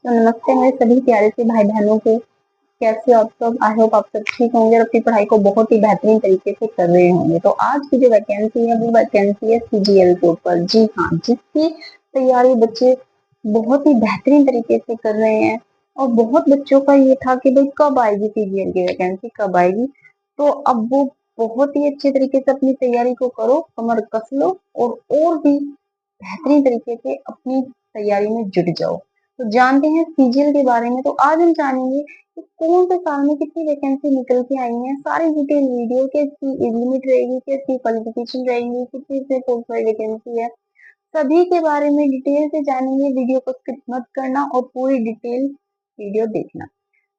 तो नमस्ते मेरे सभी प्यारे से भाई बहनों को। कैसे हो आप सब? आई होप आप सब ठीक होंगे और अपनी पढ़ाई को बहुत ही बेहतरीन तरीके से कर रहे होंगे। तो आज की जो वैकेंसी है वो वैकेंसी है सीजीएल के ऊपर। जी हाँ, जिसकी तैयारी बच्चे बहुत ही बेहतरीन तरीके से कर रहे हैं। और बहुत बच्चों का ये था कि भाई कब आएगी सीजीएल की वैकेंसी, कब आएगी। तो अब वो बहुत ही अच्छे तरीके से अपनी तैयारी को करो, कमर कस लो और भी बेहतरीन तरीके से अपनी तैयारी में जुट जाओ। तो जानते हैं सीजीएल के बारे में। तो आज हम जानेंगे कि कौन से साल में कितनी वैकेंसी निकल के आई है, सारी डिटेल वीडियो, कैसी एज लिमिट रहेगी, कैसी क्वालिफिकेशन रहेगी, कितनी से पोस्ट वैकेंसी है, सभी के बारे में डिटेल से जानेंगे। वीडियो को स्किप मत करना और पूरी डिटेल वीडियो देखना।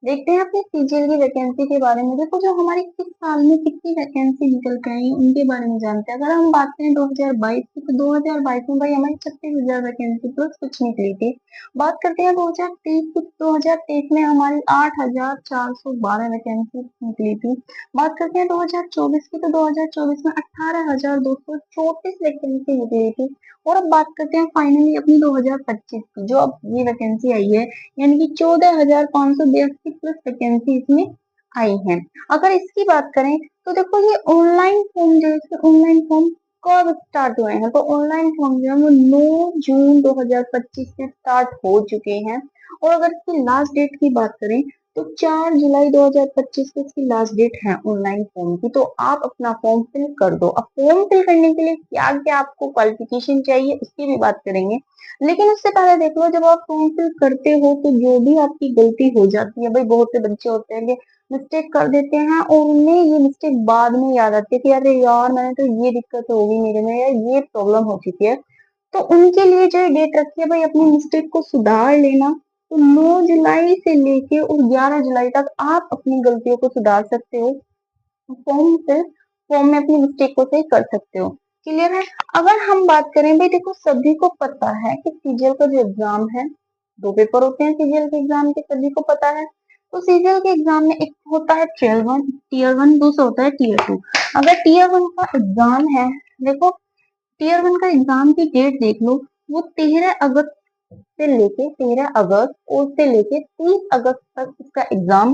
देखते हैं अपने सीजीएल की वैकेंसी के बारे में। देखो जो हमारी किस साल में कितनी वैकेंसी निकल के आई उनके बारे में जानते हैं। अगर हम बात करें 2022 की, तो 2022 में भाई हमारी 36,000 वैकेंसी प्लस कुछ निकली थी। बात करते हैं 2023 की, 2023 में हमारी 8,412 वैकेंसी निकली थी। बात करते हैं 2024 की, तो 2024 में 18,234 वैकेंसी निकली थी। और अब बात करते हैं फाइनली अपनी 2025 की, जो अब ये वैकेंसी आई है, यानी कि 14,582 प्लस वैकेंसी इसमें आई है। अगर इसकी बात करें तो देखो ये ऑनलाइन फॉर्म जो है, ऑनलाइन फॉर्म कब स्टार्ट हुए हैं, तो ऑनलाइन फॉर्म जो है वो 9 जून 2025 से स्टार्ट हो चुके हैं। और अगर इसकी लास्ट डेट की बात करें तो 4 जुलाई 2025 को इसकी लास्ट डेट है ऑनलाइन फॉर्म की। तो आप अपना फॉर्म फिल कर दो। अब फॉर्म फिल करने के लिए क्या क्या आपको क्वालिफिकेशन चाहिए उसकी भी बात करेंगे, लेकिन उससे पहले देख लो, जब आप फॉर्म फिल करते हो तो जो भी आपकी गलती हो जाती है, भाई बहुत से बच्चे होते हैं कि मिस्टेक कर देते हैं और उन्हें ये मिस्टेक बाद में याद आती है कि अरे यार मैंने तो ये दिक्कत होगी मेरे में, या ये प्रॉब्लम हो चुकी है। तो उनके लिए जो डेट रखी है भाई अपनी मिस्टेक को सुधार लेना। तो 9 जुलाई से लेके और 11 जुलाई तक आप अपनी गलतियों को सुधार सकते हो। फॉर्म में अपनी मिस्टेक को सही कर सकते हो। क्लियर है? अगर हम बात करें, भाई देखो सभी को पता है कि सीजीएल का जो एग्जाम है, 2 पेपर होते हैं सीजीएल के एग्जाम के, सभी को पता है। तो सीजीएल के एग्जाम में एक होता है टीयर वन, दूसरा होता है टीयर 2। अगर टीयर 1 का एग्जाम है, देखो टीयर 1 का एग्जाम की डेट देख लो, वो 13 अगस्त और से लेके 30 अगस्त तक इसका एग्जाम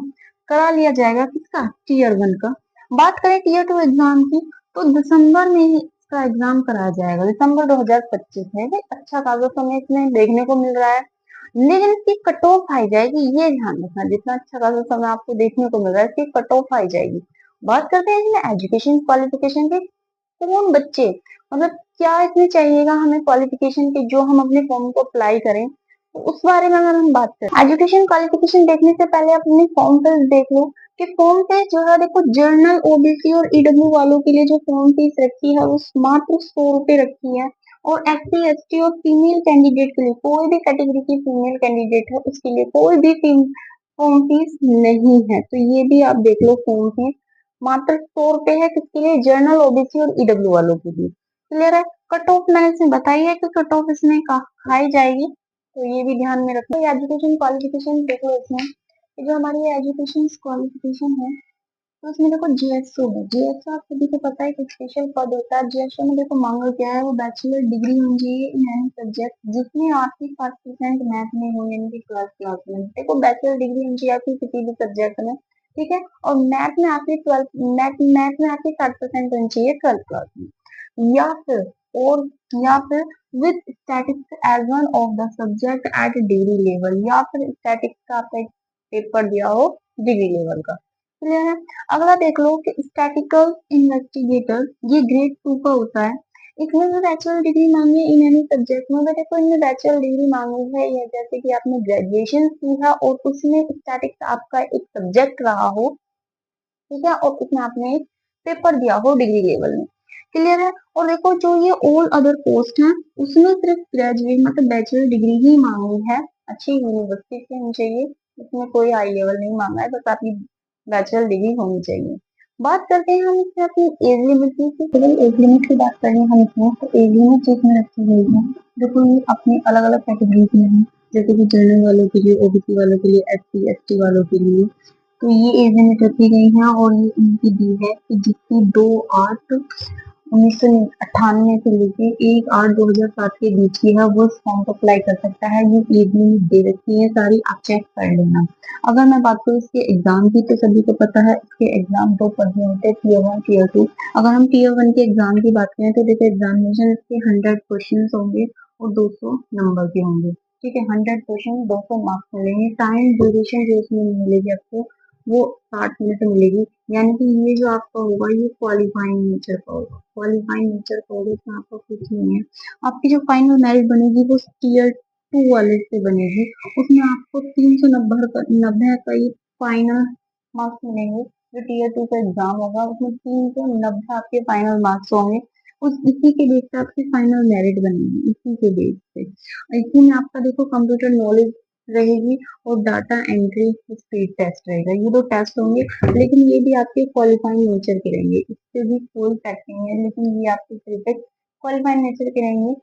करा लिया जाएगा। किसका? टीयर 1 का। बात करें टीयर 2 एग्जाम की, तो दिसंबर में ही इसका एग्जाम कराया जाएगा, दिसंबर 2025 में। भाई अच्छा खासा समय इसमें देखने को मिल रहा है, लेकिन इसकी कट ऑफ आई जाएगी, ये ध्यान रखना। जितना अच्छा खासा समय आपको देखने को मिल रहा है, इसकी कट ऑफ आई जाएगी। बात करते हैं इसमें एजुकेशन क्वालिफिकेशन के। कौन बच्चे, मतलब क्या इसमें चाहिएगा हमें क्वालिफिकेशन के, जो हम अपने फॉर्म को अप्लाई करें, तो उस बारे में अगर हम बात करें, एजुकेशन क्वालिफिकेशन देखने से पहले आप अपने फॉर्म फीस देख लो कि फॉर्म फीस जो है, देखो जनरल ओबीसी और ईडब्ल्यू वालों के लिए जो फॉर्म फीस रखी है वो मात्र 100 रुपए रखी है। और एससी एसटी और फीमेल कैंडिडेट के लिए, कोई भी कैटेगरी की फीमेल कैंडिडेट है उसके लिए कोई भी फॉर्म फीस नहीं है। तो ये भी आप देख लो, फॉर्म फीस मात्र 100 रुपए है। किसके लिए? जनरल ओबीसी और ईडब्ल्यू वालों के लिए। क्लियर है? कट ऑफ मैंने इसमें बताई है कि कट ऑफ इसमें खाई जाएगी, तो ये भी ध्यान में रखो। एजुकेशन क्वालिफिकेशन देख लो इसमें, जो हमारी एजुकेशन क्वालिफिकेशन है, तो उसमें देखो जीएसओ है। जीएसओ आप सभी को पता है कि स्पेशल पद होता है। जीएसओ में देखो मांगा क्या है, वो बैचलर डिग्री होनी चाहिए इन एनी सब्जेक्ट जिसमें आपकी 5% मैथ में हो, यानी कि क्लास क्लास में। देखो बैचलर डिग्री होनी चाहिए आपकी किसी भी सब्जेक्ट में, ठीक है। और मैथ में आपकी 12 मैथ में आपकी 60% होनी चाहिए 12th क्लास में। और या फिर with statics as one of the subject at degree level, या फिर स्टैटिक्स का आपका एक पेपर दिया हो डिग्री लेवल का। क्लियर है? अगला देख लो कि स्टैटिकल इन्वेस्टिगेटर, ये ग्रेड 2 का होता है। इसमें भी बैचलर डिग्री मांगी है इन एनी सब्जेक्ट में। अगर देखो इनमें बैचलर डिग्री मांगी है, या जैसे कि आपने ग्रेजुएशन की है और उसमें स्टैटिक्स आपका एक सब्जेक्ट रहा हो, ठीक है, और उसमें आपने एक पेपर दिया हो डिग्री लेवल में। क्लियर है? और देखो जो ये ऑल अदर पोस्ट है, उसमें सिर्फ ग्रेजुएट मतलब बैचलर डिग्री ही मांगी है, अच्छी यूनिवर्सिटी से होनी चाहिए। इसमें कोई हाई लेवल नहीं मांगा है, बस आपकी बैचलर डिग्री होनी चाहिए। बात करते हैं हम इसमें अपनी एज लिमिट की। केवल एज लिमिट की बात करें हम इसमें, तो एज लिमिट जिसमें रखी गई है, देखो ये अपनी अलग अलग कैटेगरीज में है, जैसे कि जनरल वालों के लिए, ओबीसी वालों के लिए, एससी एसटी वालों के लिए। तो ये एज लिमिट रखी गई है और ये इनकी दी है कि जिसकी 2/8 1998 से लेके 1/8/2007 के बीच की है, वो इस फॉर्म को अप्लाई कर सकता है। ये एज लिमिट दे रखी है सारी, आप चेक कर लेना। अगर मैं बात करूँ इसके एग्जाम की, तो सभी को पता है इसके एग्जाम दो पढ़ने होते हैं, टीयर 1 टीयर 2। अगर हम टीयर 1 के एग्जाम की बात करें तो देखो एग्जामिनेशन इसके 100 क्वेश्चन होंगे और 200 नंबर के होंगे। ठीक है, 100 क्वेश्चन 200 मार्क्स मिलेंगे। टाइम ड्यूरेशन जो इसमें मिलेगी आपको वो 60 मिनट मिलेगी। यानी कि ये जो आपका होगा ये क्वालिफाइंग नेचर का होगा। क्वालिफाइंग नेचर का होगा, इसमें आपका कुछ नहीं है। आपकी जो फाइनल मेरिट बनेगी वो टीयर 2 वाले से बनेगी। उसमें आपको 390 का ही फाइनल मार्क्स मिलेंगे। जो टीयर 2 का एग्जाम होगा उसमें 390 आपके फाइनल मार्क्स होंगे। उस इसी के बेस पे आपकी फाइनल मेरिट बनेगी, इसी के बेस पे। इसी में आपका देखो कंप्यूटर नॉलेज रहेगी और डाटा एंट्री स्पीड टेस्ट रहेगा। ये दो टेस्ट होंगे, लेकिन ये भी आपके क्वालिफाइंग नेचर के रहेंगे। इससे भी कोई फैक्ट नहीं है, लेकिन ये आपके सिर्फ क्वालिफाइंग नेचर के रहेंगे।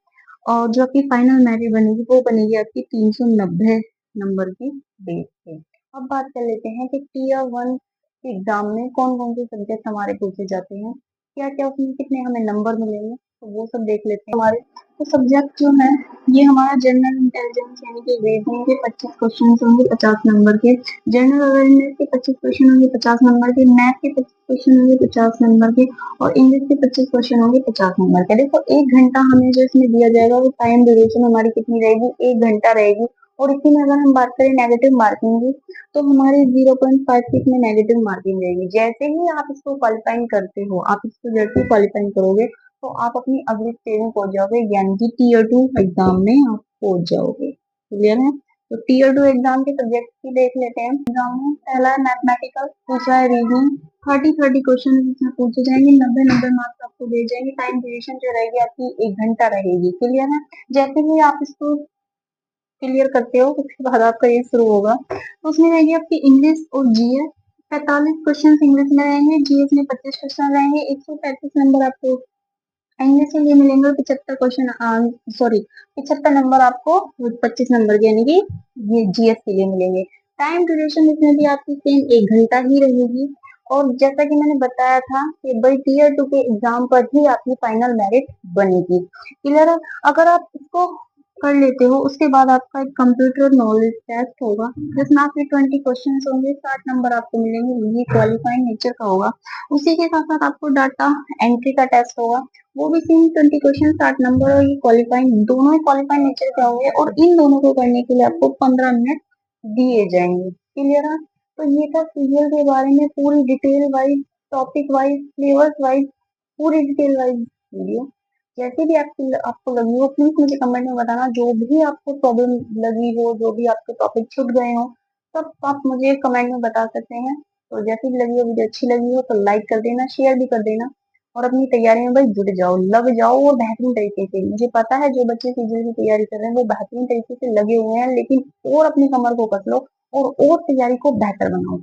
और जो आपकी फाइनल मेरिट बनेगी वो बनेगी आपकी 390 नंबर की बेस पे। अब बात कर लेते हैं कि टीयर 1 के एग्जाम में कौन कौन से सब्जेक्ट हमारे पूछे जाते हैं, क्या क्या उसमें कितने हमें नंबर मिलेंगे, तो वो सब देख लेते हैं। हमारे तो सब्जेक्ट जो है ये हमारा जनरल इंटेलिजेंस यानी कि रीजनिंग के 25 क्वेश्चन होंगे 50 नंबर के। जनरल अवेयरनेस के 25 क्वेश्चन होंगे 50 नंबर के। मैथ के 25 क्वेश्चन होंगे 50 नंबर के। और इंग्लिश के 25 क्वेश्चन होंगे 50 नंबर के। देखो 1 घंटा हमें जो इसमें दिया जाएगा वो टाइम ड्यूरेशन हमारी कितनी रहेगी, 1 घंटा रहेगी। और इसी में अगर हम बात करें नेगेटिव मार्किंग की, तो हमारी 0.56 में नेगेटिव मार्किंग रहेगी। जैसे ही आप इसको क्वालिफाइंग करते हो, आप इसको जैसे क्वालिफाइंग करोगे तो आप अपनी अगली स्टेज में पहुंच जाओगे, यानी कि टीयर 2 एग्जाम में आप पहुंच जाओगे। क्लियर है? तो टीयर 2 एग्जाम के सब्जेक्ट की देख लेते हैं। एग्जाम में पहला है मैथमेटिकल, दूसरा है रीजनिंग। 30 क्वेश्चन इसमें पूछे जाएंगे, 90 मार्क्स आपको दिए जाएंगे। टाइम ड्यूरेशन जो रहेगी आपकी 1 घंटा रहेगी। क्लियर है? जैसे ही आप इसको क्लियर करते हो उसके बाद आपका ये शुरू होगा। तो उसमें रहेगी आपकी इंग्लिश और जीएस। 45 क्वेश्चन इंग्लिश में रहेंगे, जीएस में 25 क्वेश्चन रहेंगे। 135 नंबर आपको इंग्लिश के लिए मिलेंगे। 75 क्वेश्चन सॉरी 75 नंबर आपको 25 नंबर के यानी कि ये जीएस के लिए मिलेंगे। टाइम ड्यूरेशन इसमें भी आपकी सेम 1 घंटा ही रहेगी। और जैसा कि मैंने बताया था कि भाई टीयर 2 के एग्जाम पर ही आपकी फाइनल मेरिट बनेगी। क्लियर है? अगर आप इसको कर लेते हो उसके बाद आपका एक कंप्यूटर नॉलेज टेस्ट होगा, जिसमें आपके 20 क्वेश्चन होंगे, 60 नंबर आपको मिलेंगे। ये क्वालिफाइंग नेचर का होगा। उसी के साथ साथ आपको डाटा एंट्री का टेस्ट होगा, वो भी सेम 20 क्वेश्चन 60 नंबर। और ये क्वालिफाइंग दोनों ही क्वालिफाइंग नेचर के होंगे और इन दोनों को करने के लिए आपको 15 मिनट दिए जाएंगे। क्लियर है? तो ये था सीरियल के बारे में पूरी detail wise, topic wise, flavours wise, पूरी डिटेल वाइज वीडियो। जैसे भी आपको लगी हो प्लीज मुझे कमेंट में बताना। जो भी आपको प्रॉब्लम लगी हो, जो भी आपके टॉपिक छूट गए हो, सब आप मुझे कमेंट में बता सकते हैं। तो जैसी भी लगी हो, वीडियो अच्छी लगी हो तो लाइक कर देना, शेयर भी कर देना। और अपनी तैयारी में भाई जुट जाओ, लग जाओ और बेहतरीन तरीके से। मुझे पता है जो बच्चे सीजीएल की तैयारी कर रहे हैं वो बेहतरीन तरीके से लगे हुए हैं, लेकिन और अपनी कमर को कस लो और तैयारी को बेहतर बनाओ।